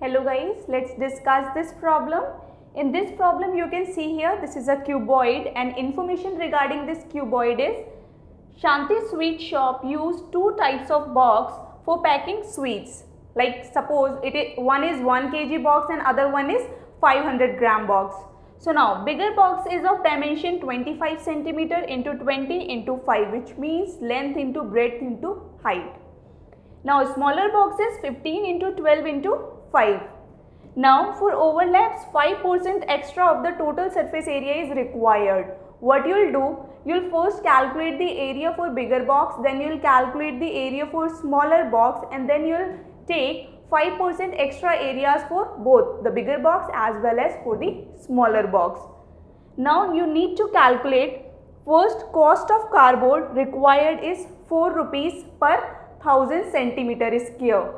Hello guys, let's discuss this problem. In this problem you can see here this is a cuboid and information regarding this cuboid is Shanti Sweet Shop use two types of box for packing sweets. Like suppose one is 1 kg box and other one is 500 gram box. So now bigger box is of dimension 25 cm into 20 into 5, which means length into breadth into height. Now smaller box is 15 into 12 into 5. Now for overlaps 5% extra of the total surface area is required. What you will do, you will first calculate the area for bigger box, then you will calculate the area for smaller box, and then you will take 5% extra areas for both the bigger box as well as for the smaller box. Now you need to calculate first cost of cardboard required is 4 rupees per 1000 centimeter square.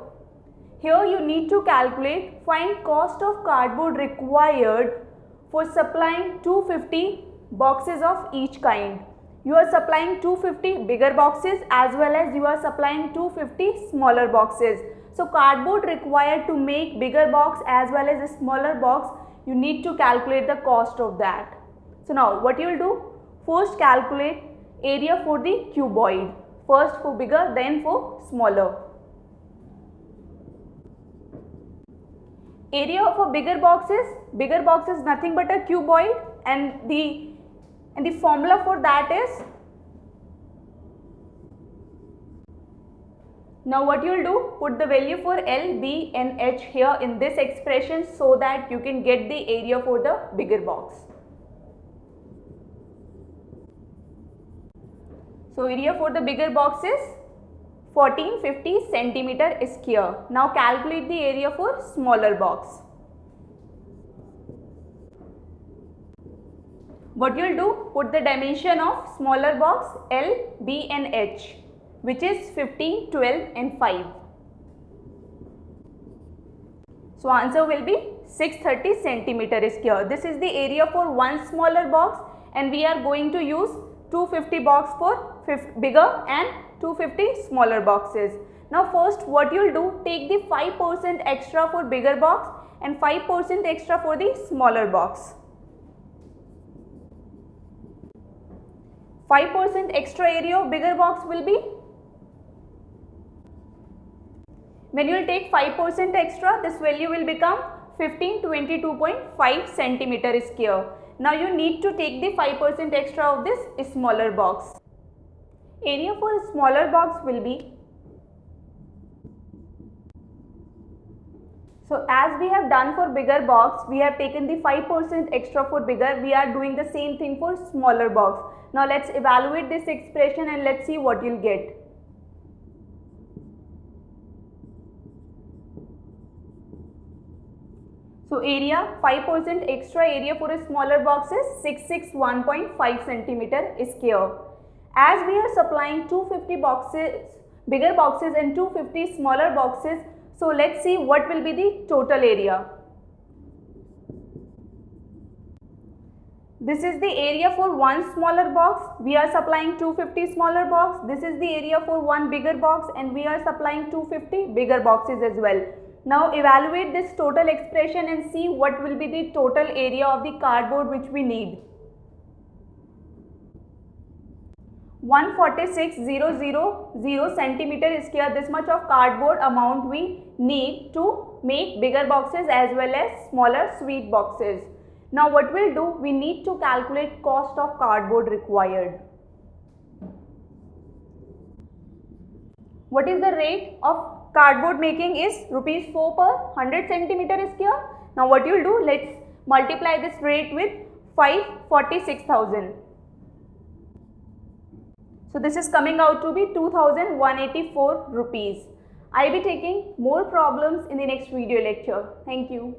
Here you need to calculate find cost of cardboard required for supplying 250 boxes of each kind. You are supplying 250 bigger boxes as well as you are supplying 250 smaller boxes. So cardboard required to make bigger box as well as a smaller box, you need to calculate the cost of that. So now what you will do? First calculate area for the cuboid. First for bigger, then for smaller. Area for bigger box is nothing but a cuboid, and the formula for that is, now what you will do, put the value for L, B and H here in this expression so that you can get the area for the bigger box. So area for the bigger box is 1450 centimeter square. Now calculate the area for smaller box. What you will do, put the dimension of smaller box L, B and H, which is 15, 12 and 5. So answer will be 630 centimeter square. This is the area for one smaller box, and we are going to use 250 box for bigger and 250 smaller boxes. Now first what you will do, take the 5% extra for bigger box and 5% extra for the smaller box. 5% extra area of bigger box will be, when you will take 5% extra, this value will become 1522.5 centimeter square. Now you need to take the 5% extra of this smaller box. Area for a smaller box will be, so as we have done for bigger box, we have taken the 5% extra for bigger, we are doing the same thing for smaller box. Now let's evaluate this expression and let's see what you'll get. So area, 5% extra area for a smaller box is 661.5 centimeter square. As we are supplying 250 boxes, bigger boxes and 250 smaller boxes, so let's see what will be the total area. This is the area for one smaller box, we are supplying 250 smaller box. This is the area for one bigger box and we are supplying 250 bigger boxes as well. Now evaluate this total expression and see what will be the total area of the cardboard which we need. 146,000 centimeter square, this much of cardboard amount we need to make bigger boxes as well as smaller sweet boxes. Now what we'll do, we need to calculate cost of cardboard required. What is the rate of cardboard making is rupees 4 per 100 centimeter square. Now what you'll do, let's multiply this rate with 546,000. So this is coming out to be 2184 rupees. I'll be taking more problems in the next video lecture. Thank you.